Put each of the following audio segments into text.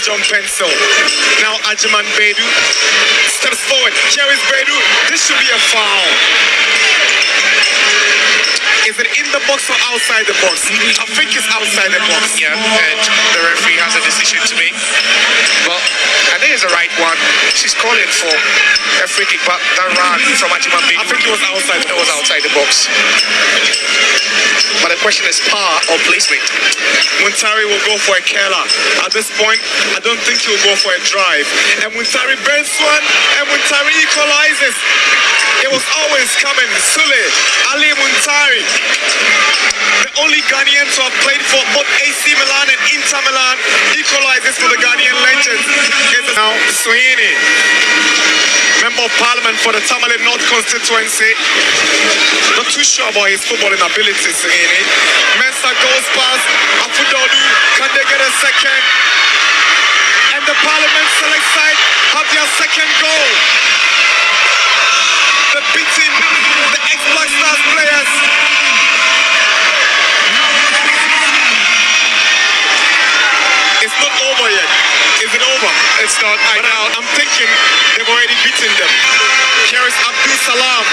jump pencil. Now Ajiman Bedu steps forward. Here is Bedu. This should be a foul. Is it in the box or outside the box? I think it's outside the box. Yeah, and the referee has a decision to make. Well, I think it's the right one. She's calling for a free kick, but that run from Ajiman Bedu, I think it was outside. It was outside the box. But the question is power or placement. Muntari will go for a curler. At this point, I don't think he'll go for a drive. And Muntari bends one, and Muntari equalizes. It was always coming. Sule, Ali Muntari, the only Ghanaian to have played for both AC Milan and Inter Milan, equalizes for the Ghanaian legends. It's now Sweeney, Member of Parliament for the Tamale North constituency. Not too sure about his footballing abilities, Sweeney. Mensah goes past Afudodu. Can they get a second? And the Parliament select side have their second goal. The beating the ex-Black Stars players. It's not over yet. Is it over? It's not. I'm thinking they've already beaten them. Here is Abdul Salam.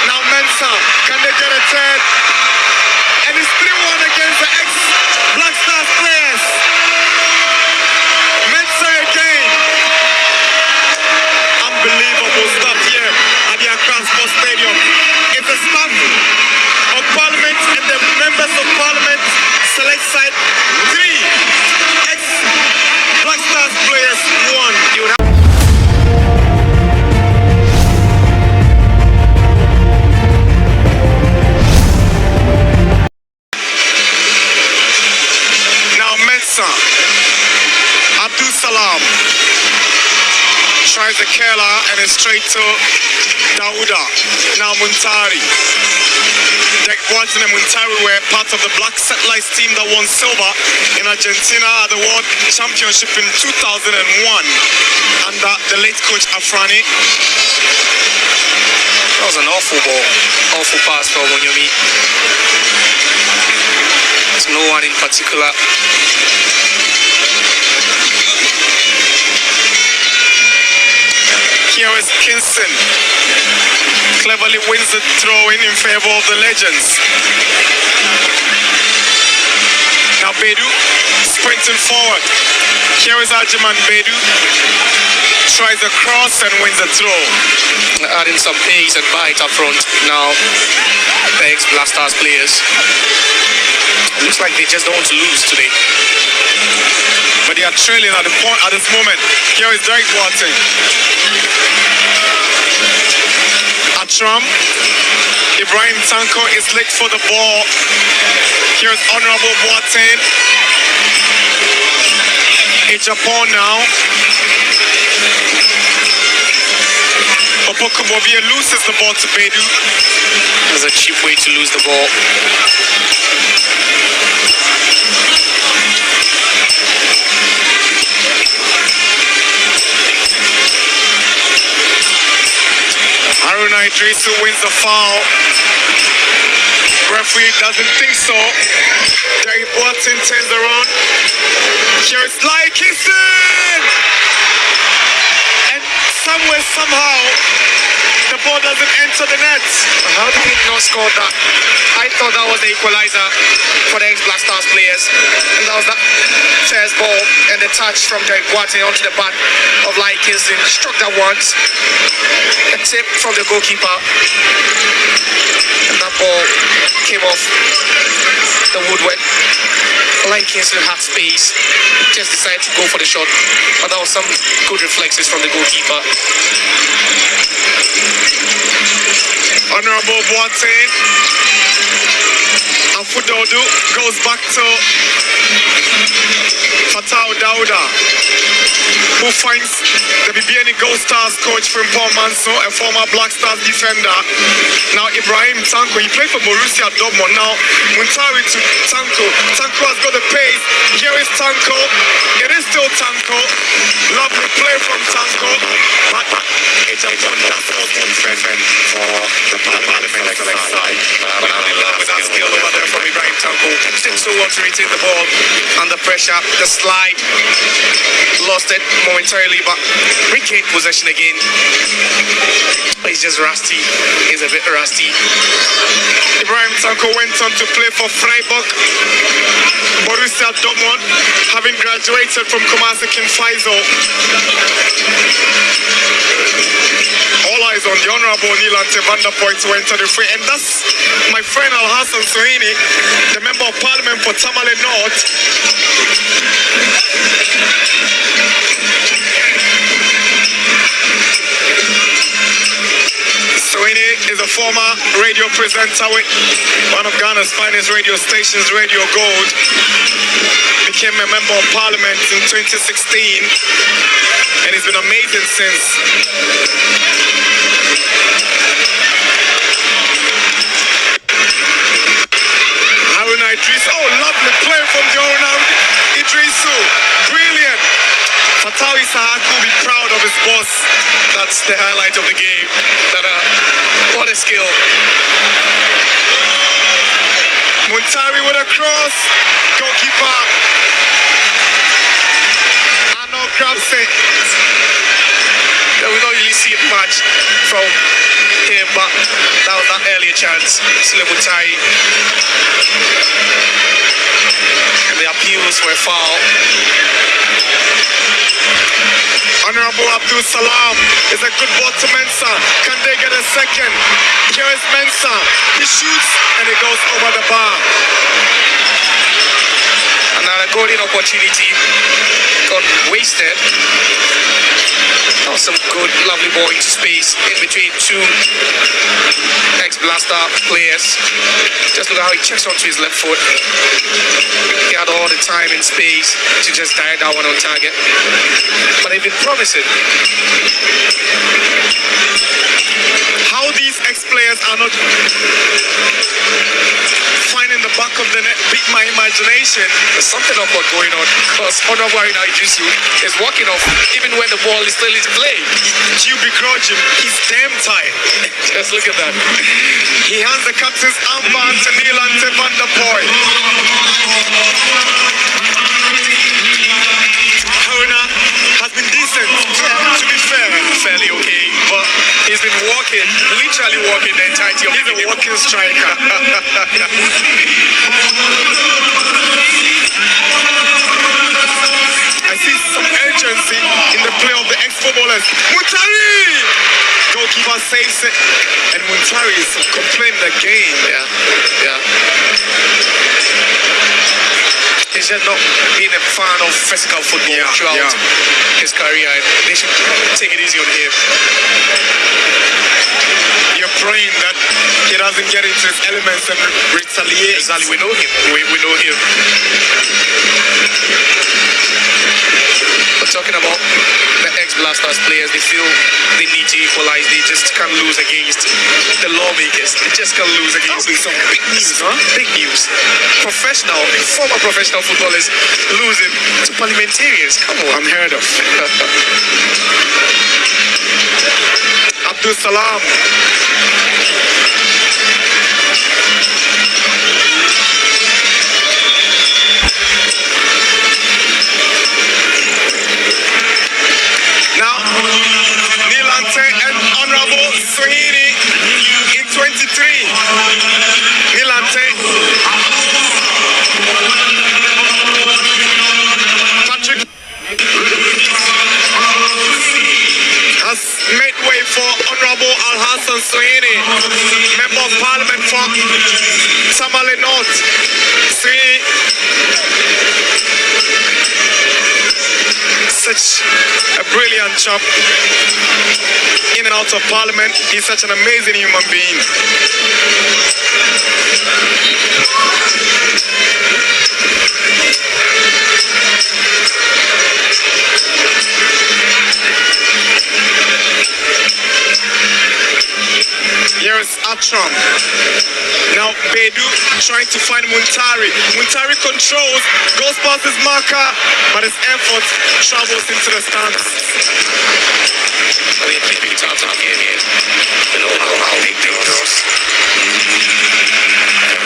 Now Mensah. Can they get a third? And it's 3-1 against the ex-Black Stars players. Mensah again. Unbelievable stuff here at the Accra Sports Stadium. It's the staff of Parliament and the members of Parliament select side 3 ex-Black Stars players 1. Now Mensah, Abdul Salam tries a curler and it's straight to Dauda. Now Muntari. Jack Watson and Muntari were part of the Black Settlers team that won silver in Argentina at the World Championship in 2001 under the late coach Afrani. That was an awful ball. Awful pass for Munyomi. There's no one in particular. Here is Kingston. Cleverly wins the throw-in favor of the legends. Now Bedu sprinting forward. Here is Ajiman Bedu. Tries a cross and wins the throw. Adding some pace and bite up front now. The ex-Black Stars players. It looks like they just don't want to lose today. But they are trailing at this moment. Here is Derek Watson. Atram. Ibrahim Tanko is late for the ball. Here's Honorable Boateng. In Japan now. Opokubovia loses the ball to Bedu. That's a cheap way to lose the ball. Haruna Idrisu wins the foul. Referee doesn't think so. Derek Boateng turns around. Here is Lai Kingston! And somewhere, somehow, the ball doesn't enter the net. How did he not score that? I thought that was the equalizer for the ex-Black Stars players. And that was that first ball and the touch from Derek Boateng onto the back of Lai Kingston. Struck that once. A tip from the goalkeeper. And that ball came off the woodwork. Lai Kingston had space. Just decided to go for the shot. But that was some good reflexes from the goalkeeper. Honorable Boateng. Afudodu goes back to Fatau Dauda, who finds the BBN Gold Stars coach from Paul Manso, a former Black Stars defender. Now Ibrahim Tanko, he played for Borussia Dortmund. Now Muntari to Tanko. Tanko has got the pace. Here is Tanko. It is still Tanko. Lovely play from Tanko. But it's a wonderful defense for the Parliament select side. But I'm in love with that skill over there from Ibrahim Tanko. Did so well to retain the ball under pressure. The slide. Lost it momentarily, but regained possession again. He's just rusty. He's a bit rusty. Ibrahim Tanko went on to play for Freiburg, Borussia Dortmund, having graduated from Kumasi King Faisal. All eyes on the Honorable Nilante Vanderpure to enter the fray. And that's my friend Al-Hassan Sohini, the Member of Parliament for Tamale North. Sohini is a former radio presenter with one of Ghana's finest radio stations, Radio Gold. Became a Member of Parliament in 2016 and he's been amazing since. Haruna Idris, oh, lovely play from Haruna Idrisu, brilliant. Fatawi Sahak will be proud of his boss. That's the highlight of the game. What a skill. Muntari with a cross. Goalkeeper Arnold grabs it. Yeah, we don't really see it much from him, but that was that earlier chance. Sule Muntari. And the appeals were foul. Honorable Abdul Salam is a good ball to Mensah. Can they get a second? Here is Mensah. He shoots and it goes over the bar. Another golden opportunity got wasted. That was some good, lovely ball into space in between two ex-Blaster players. Just look at how he checks onto his left foot. He had all the time and space to just direct that one on target. But they've been promising. How these ex-players are not finding the back of the net beat my imagination. There's something awkward going on because Honorable Haruna Idrisu is walking off even when the ball is still in play. You begrudge him. He's damn tired. Just look at that. He hands the captain's armband to Nilante Vanderpure. Haruna has been decent, to be fair. Fairly okay, but he's been walking, literally walking the entirety of the game. He's a walking striker. I see some urgency in the play of the ex-footballers. Muntari! Goalkeeper saves it. And Muntari is complaining again. Yeah. He's just not been a fan of physical football throughout his career. And they should take it easy on him. You're praying that he doesn't get into his elements and retaliate. Exactly, we know him. We know him. We're talking about the ex-Blasters players. They feel they need to equalize. They just can't lose against the lawmakers. They just can't lose against. That'll be some big news, huh? Big news. Former professional footballers losing to parliamentarians. Come on. Unheard of. Abdul Salam. Now, Nilante and Honorable Sohini in 23. Nilante. Patrick has made way for Honorable Al-Hassan Sohini, Member of Parliament for Tamale North. Sohini, such a brilliant chap, in and out of Parliament. He's such an amazing human being. Here's Atram. Now Bedu trying to find Muntari. Muntari controls, goes past his marker, but his effort travels into the stands. We're keeping top here. You know how big they are.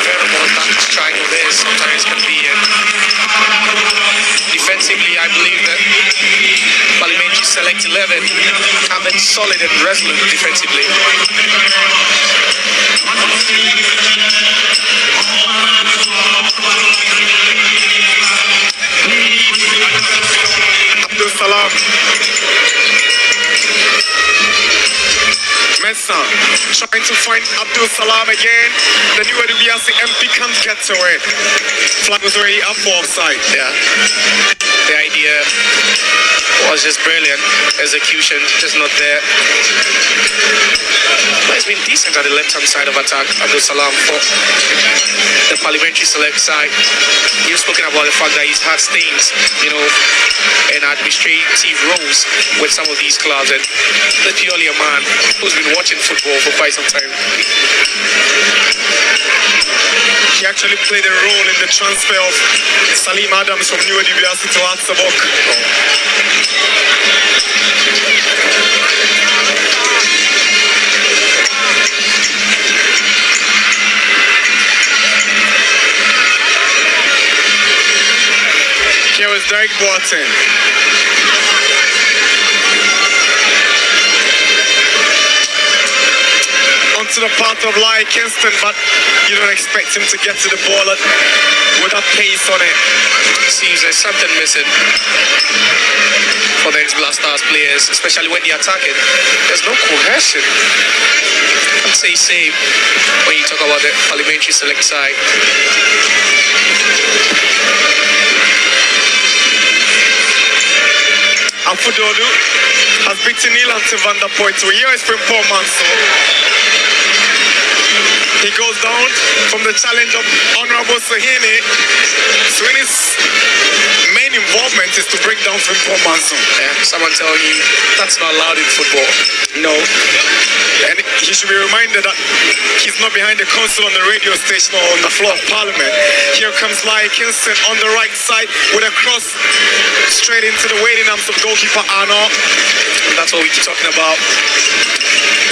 Very well that triangle there sometimes can be defensively. I believe that Parliamentary Select 11 have been solid and resolute defensively. Abdul Salam. Mesa trying to find Abdul Salam again. The new Adubiasi MP can't get to it. Flag was already up for offside. Yeah. The idea was just brilliant. Execution just not there. But it's been decent at the left-hand side of attack. Abdul Salam for the Parliamentary Select side. You've spoken about the fact that he's had stints, in administrative roles with some of these clubs, and that's purely a man who's been watching football for quite some time. He actually played a role in the transfer of Salim Adams from New Adubiasi to Atsabok. Here is Derek Boateng. Onto the path of Lai Kingston, but you don't expect him to get to the ball with that pace on it. Seems there's something missing for the ex-Black Stars players, especially when they're attacking. There's no cohesion. I'd say same when you talk about the Parliamentary Select side. Afudodu has beaten Ilan to Vanderpure. Here is Frimpong Manso. He goes down from the challenge of Honorable Sahini. Sweeney's main involvement is to bring down Frimpong Manso. Yeah, someone telling you that's not allowed in football. No. And he should be reminded that he's not behind the console on the radio station or on the floor of Parliament. Here comes Lai Kingston on the right side with a cross straight into the waiting arms of goalkeeper Arno. That's what we keep talking about.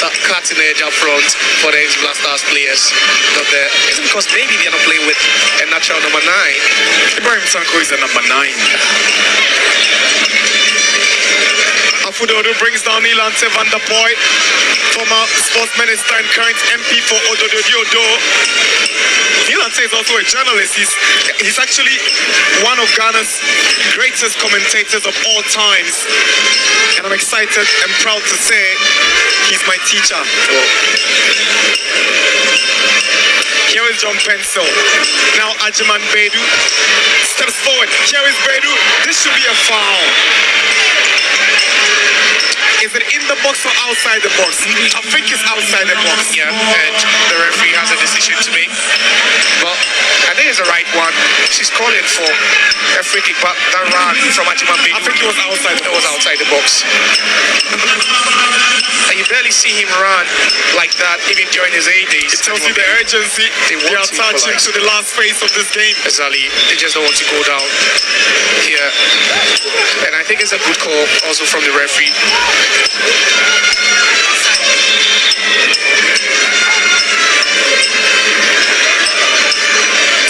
That cutting edge up front for the ex-Black Stars players. Not there. It's because maybe they're not playing with a natural number 9. Ibrahim Sanko is a number 9. Afudodo brings down Ilante Vanderpure, former sports minister and current MP for Odododiodo. Ilante is also a journalist. He's actually one of Ghana's greatest commentators of all times. And I'm excited and proud to say he's my teacher. Here is John Pencil. Now Ajiman Bedu steps forward. Here is Bedu. This should be a foul. Is it in the box or outside the box? I think it's outside the box. Yeah, and the referee has a decision to make. Well, I think it's the right one. She's calling for a free kick, but that run from Ajiman Bedu, I think it was outside the box. It was outside the box. And you barely see him run like that, even during his A-days. It tells you the urgency. They are attaching to the last phase of this game. Exactly. They just don't want to go down here. And I think it's a good call also from the referee.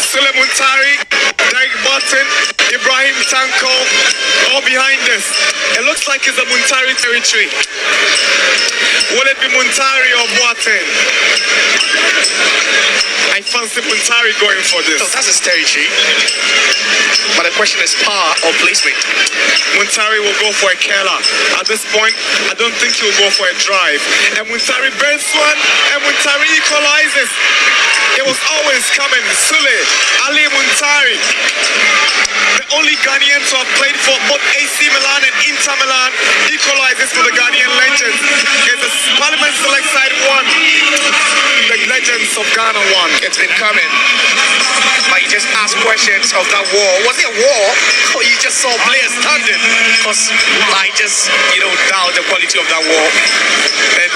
Sule Muntari, Derek Boateng, Ibrahim Tanko, all behind us. It looks like it's a Muntari territory. Will it be Muntari or Boateng? I fancy Muntari going for this. So that's his territory. But the question is power or placement. Muntari will go for a killer. At this point, I don't think he'll go for a drive. And Muntari burns one, and Muntari equalizes. It was always coming. Sule, Ali Muntari, the only Ghanaian to have played for both AC Milan and Inter Milan, equalizes for the Ghanaian legends. It's the Parliament Select side 1. The legends of Ghana won. It's been coming. But you just ask questions of that war. Was it a war? Or you just saw players standing? Because I just, doubt the quality of that war. And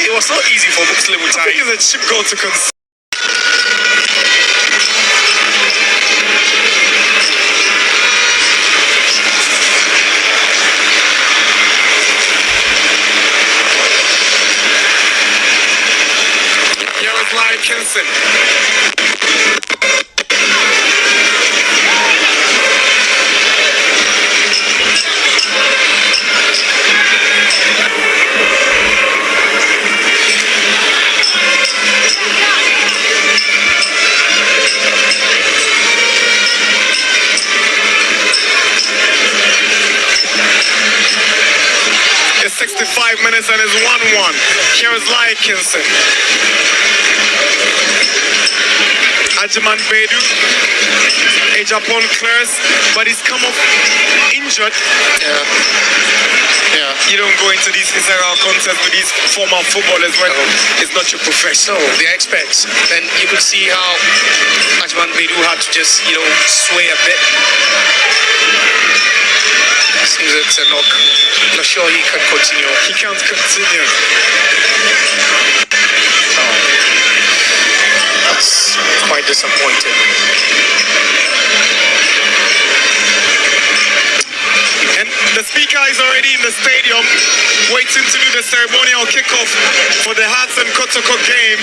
it was so easy for Sule Muntari. I think it's a cheap goal to concede. minutes and it's 1-1. Here is Lykinson. Ajiman Bedu. A Japan clears, but he's come off injured. Yeah. You don't go into these physical contests with these former footballers when it's not your profession. No, they're experts. And you could see how Ajman Bedu had to just, sway a bit. Seems it's a knock. Not sure he can continue. He can't continue. That's quite disappointing. And the speaker is already in the stadium waiting to do the ceremonial kickoff for the Hearts and Kotoko game.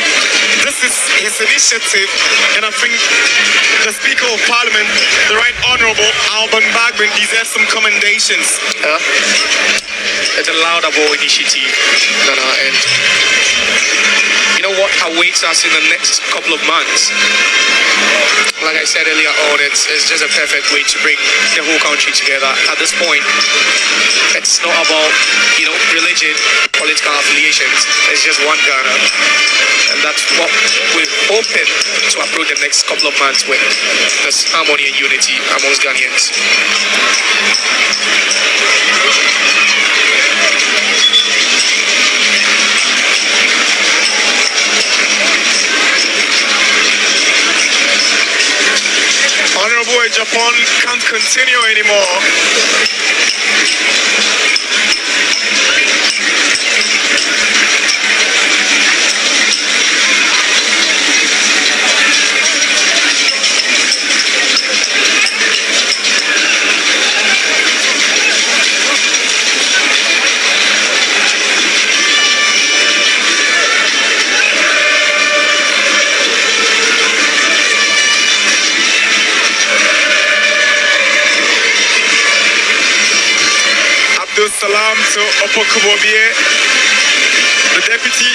This is his initiative, and I think the Speaker of Parliament, the Right Honourable Alban Bagman, deserves some commendations. It's a laudable initiative. And you know what awaits us in the next couple of months? Like I said earlier on, it's just a perfect way to bring the whole country together. At this point, it's not about, religion, political affiliations. It's just one Ghana. And that's what we're hoping to approach the next couple of months with. This harmony and unity amongst Ghanaians. Honorable Japan can't continue anymore. Salam to Opokubobie, the Deputy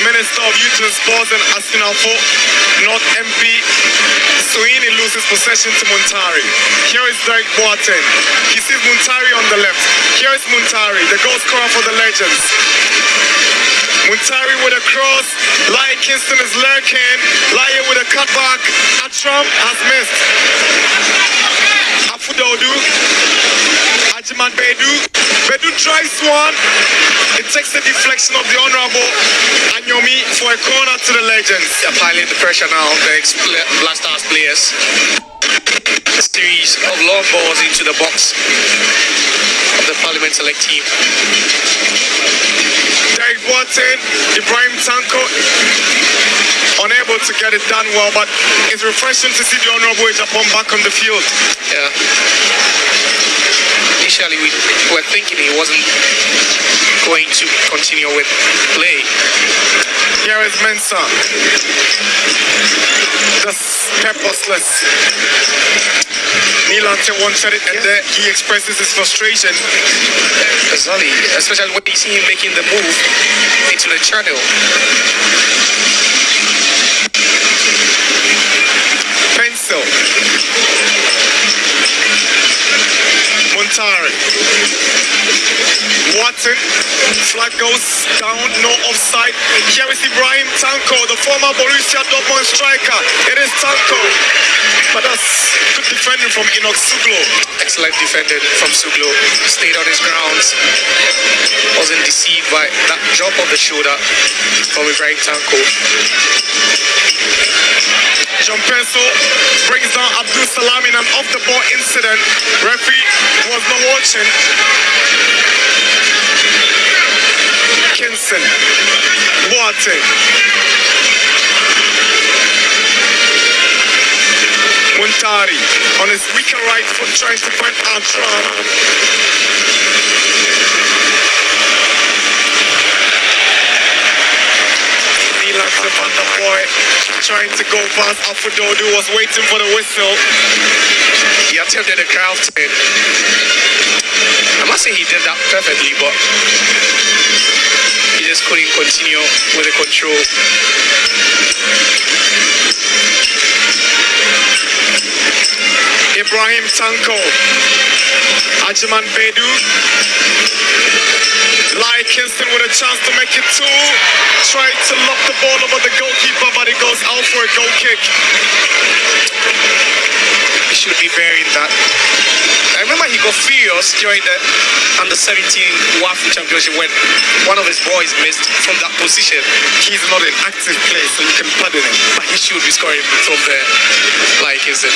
Minister of Youth and Sports and Asinafo, North MP Sweeney loses possession to Muntari. Here is Derek Boateng. He sees Muntari on the left. Here is Muntari, the goal scorer for the Legends. Muntari with a cross. Lykinson is lurking. Lye with a cutback. Atram has missed. Afudodu. Ajiman Bedu. Bedu tries one. It takes the deflection of the Honorable Anyomi for a corner to the Legends. They're piling the pressure now, the Black Stars players. A series of long balls into the box of the Parliament Select team. Derek Boateng, Ibrahim Tanko, unable to get it done well, but it's refreshing to see the Honorable Japan back on the field. Yeah. Initially, we were thinking he wasn't going to continue with play. Here is Mensah. Just purposeless. Nilante wanted it, and there he expresses his frustration. Exactly, especially when you see him making the move into the channel. Pencil. Muntari. Watson. Flag goes down, no offside. Here is Ibrahim Tanko, the former Borussia Dortmund striker. It is Tanko. But that's good defending from Enoch Suglo. Excellent defending from Suglo. Stayed on his grounds. Wasn't deceived by that drop of the shoulder from Ibrahim Tanko. John Pencil brings down Abdul Salam in an off-the-ball incident. Referee was not watching. Kinson. Boateng. Muntari on his weaker right foot trying to find Atram. Vanderpure trying to go past Afudodu, was waiting for the whistle. He attempted a crowd turn. I must say he did that perfectly, but he just couldn't continue with the control. Ibrahim Tanko, Ajiman Bedu, Lai Kingston with a chance to make it two. Tried to lock the ball over the goalkeeper, but it goes out for a goal kick. He should be burying that. I remember he got furious during the under-17 WAFU championship when one of his boys missed from that position. He's not an active player, so you can pardon him. But he should be scoring from there, like is it?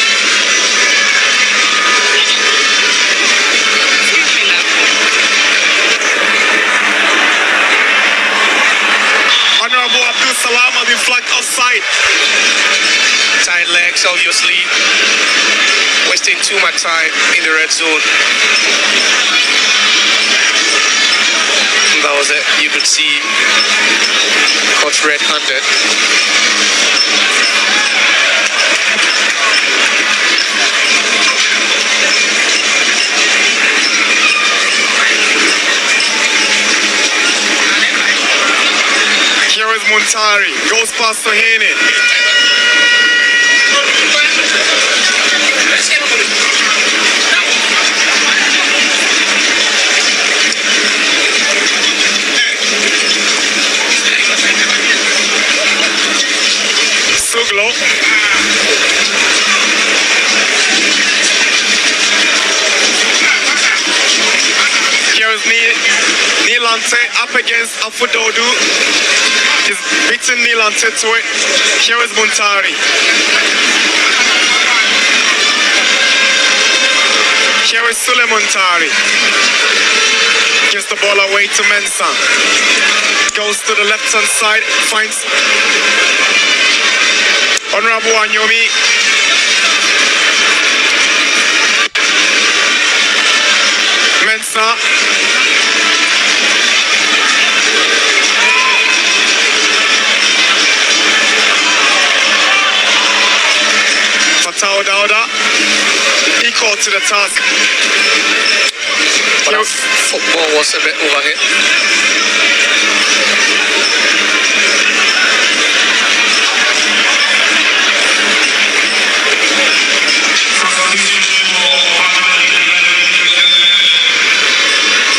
Honorable Abdul Salam has been flagged offside. Tight legs, obviously. Wasting too much time in the red zone. That was it. You could see caught red-handed. Here is Muntari, goes past Sohene. Sule. Here is Nilante up against Afudodu. He's beating Nilante to it. Here is Muntari. Here is Sule Muntari. Gives the ball away to Mensah. Goes to the left hand side. Finds Honorable Anyomi. Mensah. Fatau Dauda. Equal to the task. But the football was a bit overhit.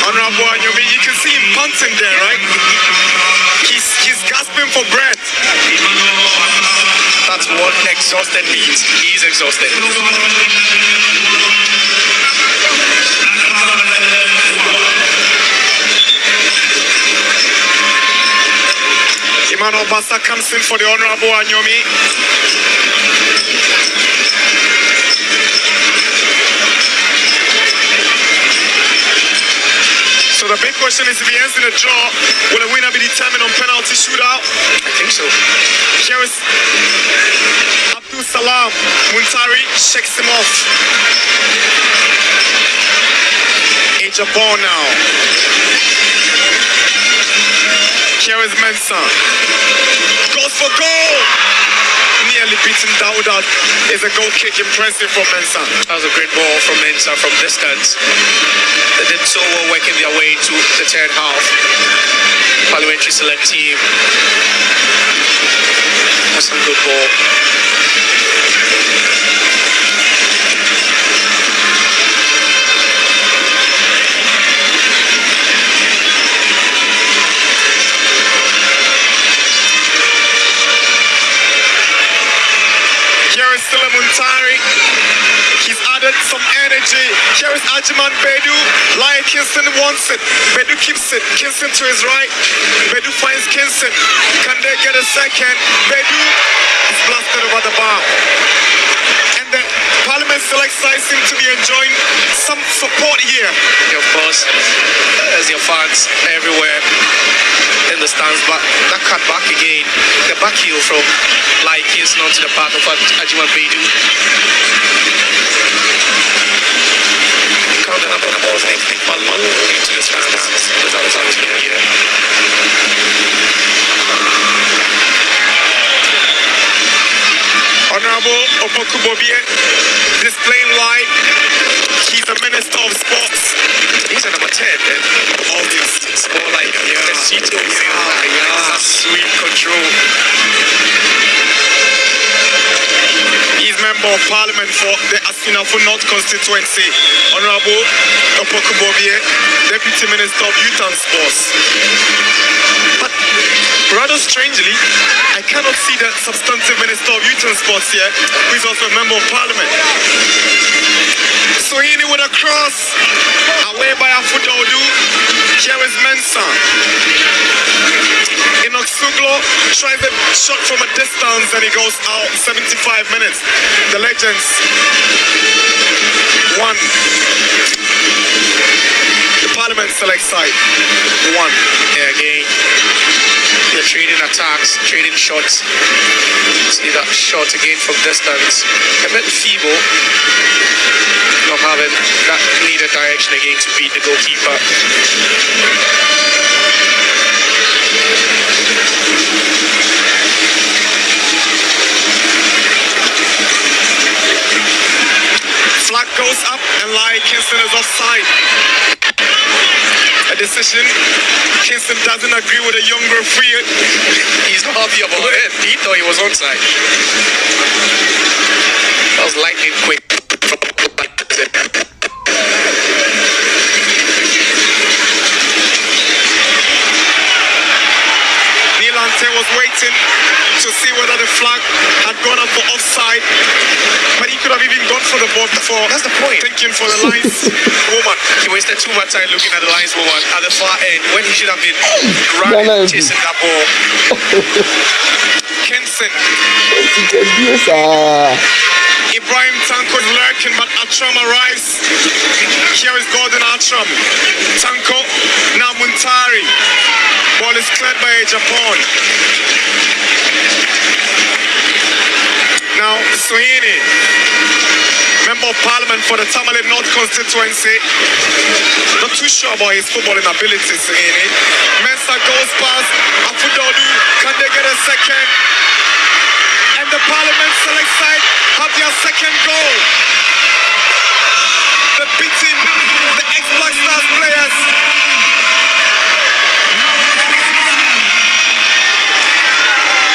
Honorable Anyomi, you can see him punting there, right? He's gasping for breath. That's what exhausted means. He's exhausted. Emmanuel Bassa comes in for the Honorable Anyomi. So the big question is, if he ends in a draw, will the winner be determined on penalty shootout? I think so. Here is Abdul Salam. Muntari shakes him off. Age of ball now. Here is Mensah. Goes for goal. Nearly beaten Dauda. Is a goal kick. Impressive from Mensah. That was a great ball from Mensah from distance. They did so well working their way into the third half. Parliamentary select team. That's some good ball. Here is Sule Muntari. He's added some energy. Here is Ajiman Bedu. Lai Kingston wants it. Bedu keeps it. Kingston to his right. Bedu finds Kingston. Can they get a second? Bedu is blasted over the bar. And the Parliament Select side seem to be enjoying some support here. Yeah, of course, there's your fans everywhere in the stands, but that cut back again. The back heel from Lai Kingston onto the path of Ajiman Bedu. Count the number of balls next to Palman into the stands. There's others out here. Honorable Opokubobie displaying why he's the Minister of Sports. He's a number 10, man. August. It's more like the Cheetos. Sweet control. He's member Member of Parliament for the Asinafo North constituency, Honorable Opokubobie, Deputy Minister of Youth and Sports. But rather strangely, I cannot see the substantive Minister of Youth and Sports here, who is also a Member of Parliament. Sohini with a cross, away by Afudodu. Here is Mensah. Inoxuglo tries a shot from a distance and he goes out. 75 minutes. The Legends won. The Parliament select side won. Yeah, again. They're trading attacks, trading shots. See that shot again from distance. A bit feeble. Not having that needed direction again to beat the goalkeeper. Flag goes up and Lai Kingston is offside. A decision Kingston doesn't agree with a young referee. He's not happy about it. He thought he was onside. That was lightning quick. Nilante was waiting to see whether the flag had gone up for offside, but he could have even gone for the ball before. That's the point. Thinking for the lines woman. He wasted too much time looking at the lines woman at the far end when he should have been running, chasing that ball. Kingston. Ibrahim Tanko is lurking, but Atram arrives. Here is Gordon Atram. Tanko, now Muntari. Ball is cleared by Japan. Now Sohini, Member of Parliament for the Tamale North constituency. Not too sure about his footballing abilities, Sohini. Mensah goes past Afudodu. Can they get a second? And the Parliament select side have their second goal. The beating the ex-Black Stars players.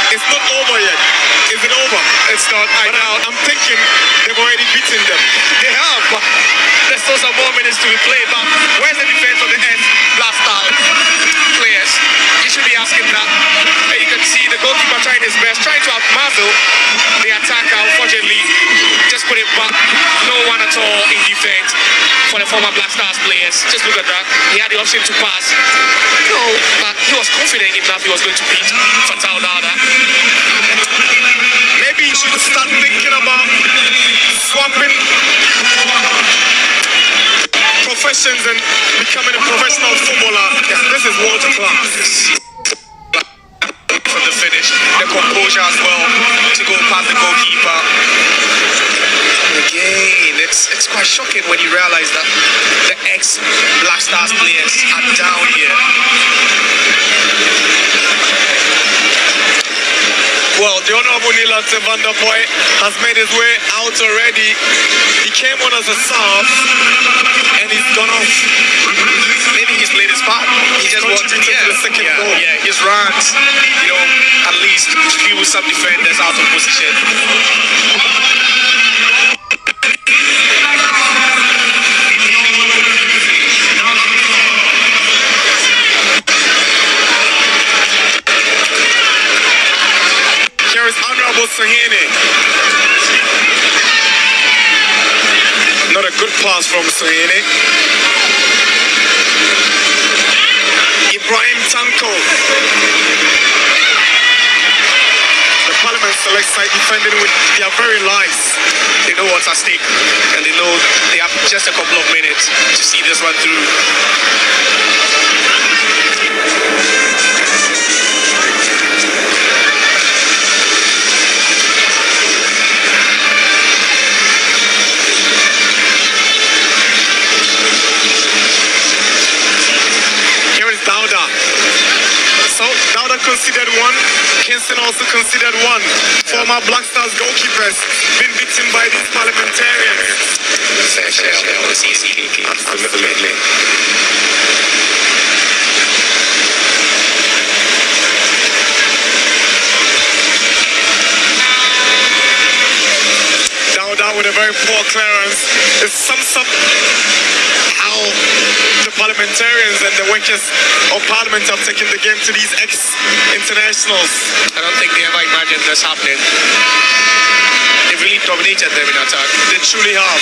It's not over yet. Is it over? It's not. I'm thinking they've already beaten them. They have, but there's still some more minutes to be played. But where's the defense of the ex-Black Stars players? You should be asking that. And you can see the goalkeeper trying his best, trying to outmuscle the attacker. Unfortunately, just put it back. No one at all in defense for the former Black Stars players. Just look at that. He had the option to pass. No, but he was confident enough he was going to beat Fatal Dada. Maybe he should start thinking about swapping professions and becoming a professional footballer. This is world class. From the finish, the composure as well to go past the goalkeeper. Again, it's quite shocking when you realize that the ex-Black Stars players are down here. Well, the Honorable Nilante Vanderpure has made his way out already. He came on as a sub and he's gone off. Maybe he's played his part. He just wanted to the second goal. Yeah, his runs, at least few some defenders out of position. Here is Honorable Sohini. Not a good pass from Sohini. Ibrahim Tanko. The Parliament select side defending with their very lives. They know what's at stake and they know they have just a couple of minutes to see this one through. Considered one, Kingston also considered one. Former Black Stars goalkeepers been beaten by these parliamentarians. Absolutely. Down poor clearance. It sums up how the parliamentarians and the workers of parliament have taken the game to these ex-internationals. I don't think they ever imagined this happening. They've really dominated them in attack. They truly have.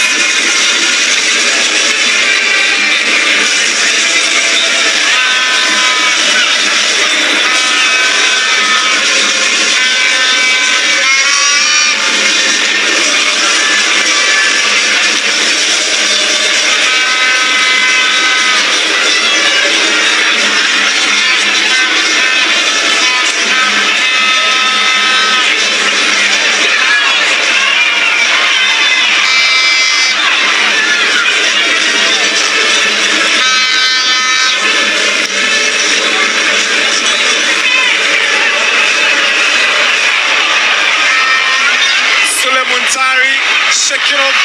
Muntari shaking up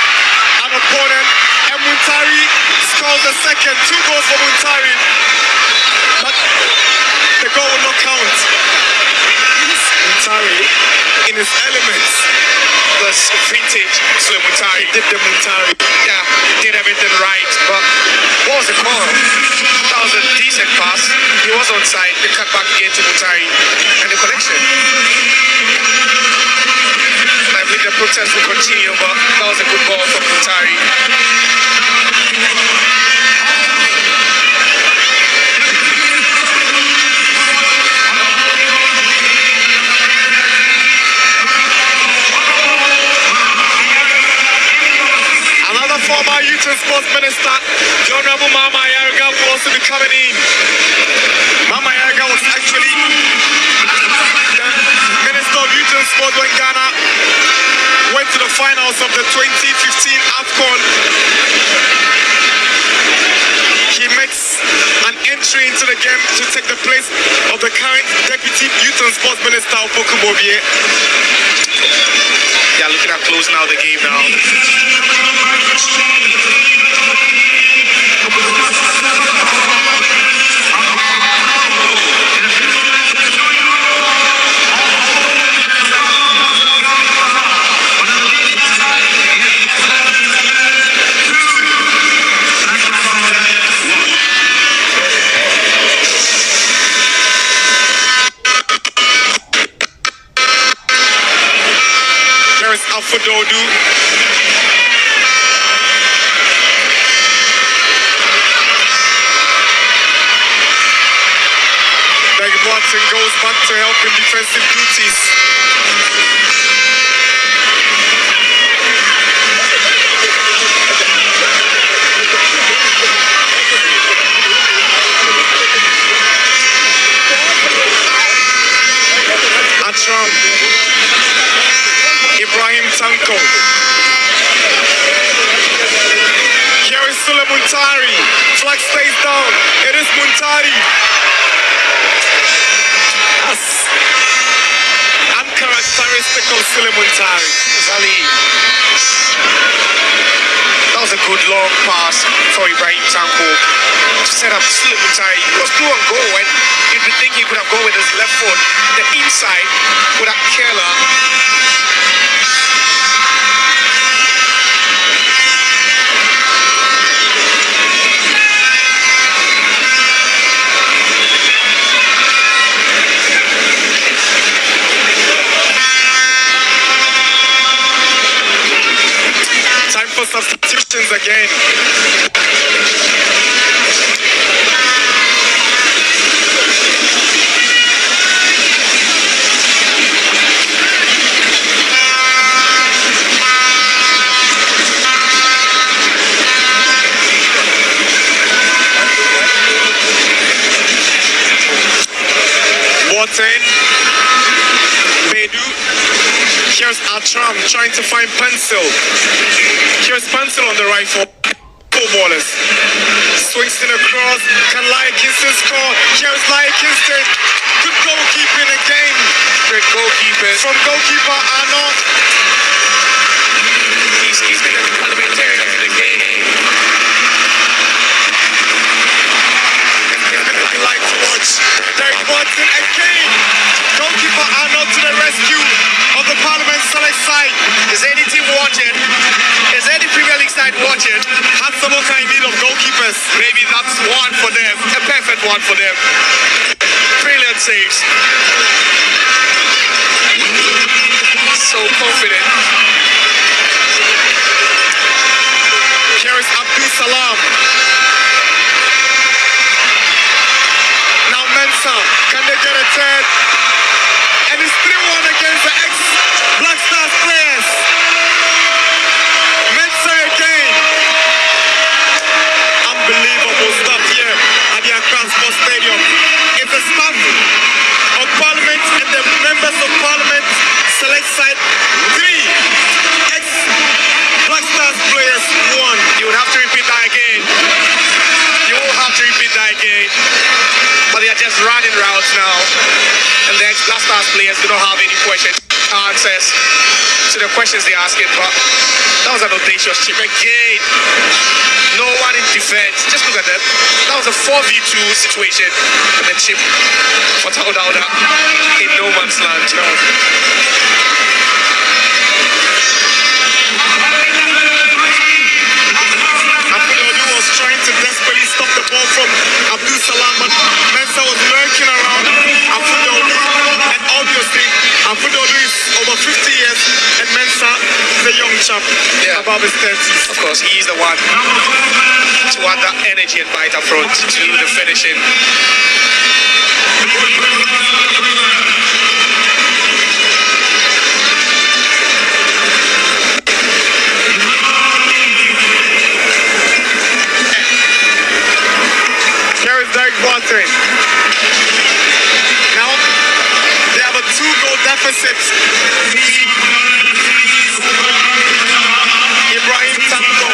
an opponent, and Muntari scores the second. 2 goals for Muntari, but the goal will not count. Muntari in his elements. Was vintage Sule Muntari. Did the Muntari. Yeah, did everything right, but what was the call? That was a decent pass. He was onside. They cut back again to Muntari, and the connection. I believe the protest will continue, but that was a good ball from Muntari. Another former youth and sports minister, the Honorable Mama Yarga, will also be coming in. Mama Yarga was actually the Minister of Youth and Sport when Ghana went to the finals of the 2015 AFCON. He makes an entry into the game to take the place of the current Deputy Youth and Sports Minister, Opoku Bobie. They are looking at closing out the game now. Alfadodu. Doug Watson goes back to help in defensive duties. Atram. Ibrahim Tanko. Here is Sule Muntari. Flag stays down. It is Muntari. That's uncharacteristic of Sule Muntari. Zali. That was a good long pass for Ibrahim Tanko to set up Sule Muntari. He was through and goal, and you'd be thinking he could have gone with his left foot, the inside with a killer. Time for substitutions again. Boateng, Bedu. Here's Atram trying to find Pencil. Here's Pencil on the right for ballers. Swings in across. Can Lai Kingston score? Here's Lai Kingston. Good goalkeeping again. Great goalkeeping from goalkeeper Arnold. He's been a parliamentarian of the game. I like to watch Derek Watson again. Goalkeeper Arnold to the rescue of the Parliament select side. Is anything wanted? Is anything players. Maybe that's one for them. A perfect one for them. Brilliant saves. So confident. Here is Abdul Salam. Now Mensah. Can they get a third? And it's 3-1 against the ex-Black Stars players. Mensah again. Unbelievable stuff here at the Accra Sports Stadium. It's the staff of Parliament and the members of Parliament select side 3 ex-Black Stars players 1. You would have to repeat that again. You will have to repeat that again. But they are just running routes now. And the ex-Black Stars players do not have any answers to the questions they're asking. But that was an audacious chip again. No one in defense. Just look at that. That was a 4v2 situation. And the chip for Taudauda in no man's land. No. Trying to desperately stop the ball from Abdul Salam, but Mensah was lurking around Afudodu, and obviously Afudodu is over 50 years and Mensah is a young chap, above his 30s. Of course, he is the one to add that energy and bite up front to do the finishing. Now they have a 2-goal deficit. Ibrahim Tanko,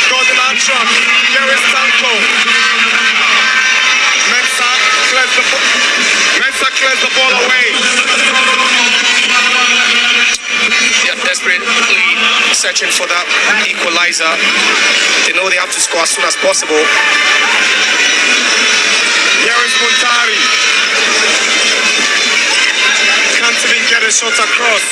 Gordon Antron, Gareth Tanko. Mensah clears the ball away. They are desperately searching for that equalizer. They know they have to score as soon as possible. Here is Muntari. Can't even get a shot across.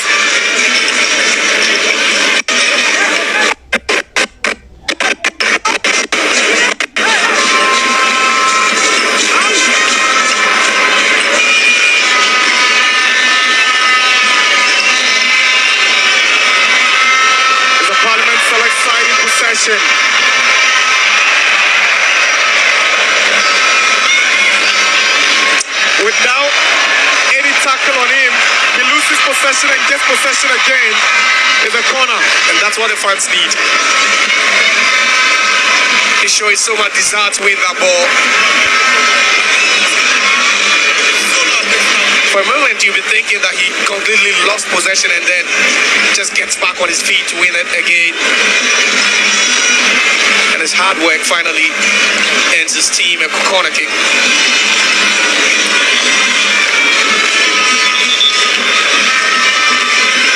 There's a Parliament select side in possession. Without any tackle on him, he loses possession and gets possession again. It's a corner. And that's what the fans need. He's showing so much desire to win that ball. For a moment, you'll be thinking that he completely lost possession and then just gets back on his feet to win it again. And his hard work finally ends his team a corner kick.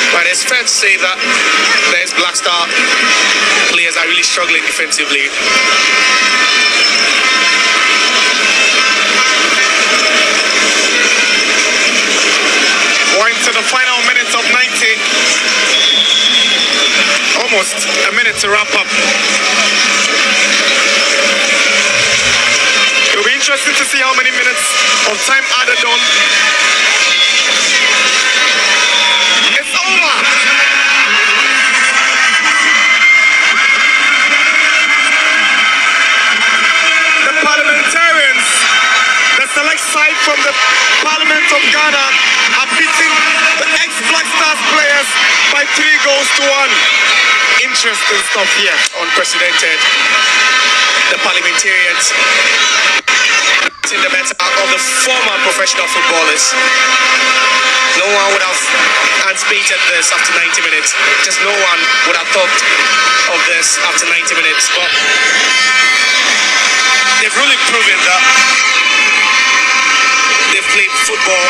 But it's fair to say that there's Black Star players are really struggling defensively. We're into the final minutes of 90. Almost a minute to wrap up. It'll be interesting to see how many minutes of time added on. It's over. The parliamentarians, the select side from the Parliament of Ghana, are beating the ex-Black Stars players by 3-1. Interesting stuff here. Unprecedented. The parliamentarians in the better of the former professional footballers. No one would have anticipated this after 90 minutes. Just no one would have thought of this after 90 minutes. But they've really proven that they've played football.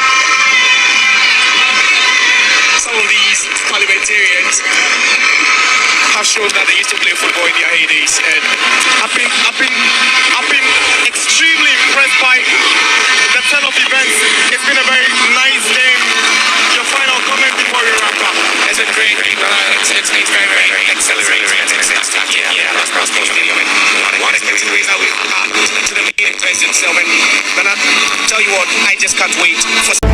Some of these parliamentarians have shown that they used to play football in their heydays, and I've been extremely impressed by the turn of events. It's been a very nice game. Your final comment before we wrap up. it's been great. It's very, very accelerating. Yeah, that's possible. unexpected ways how we to the main presence. And I tell you what, I just can't wait for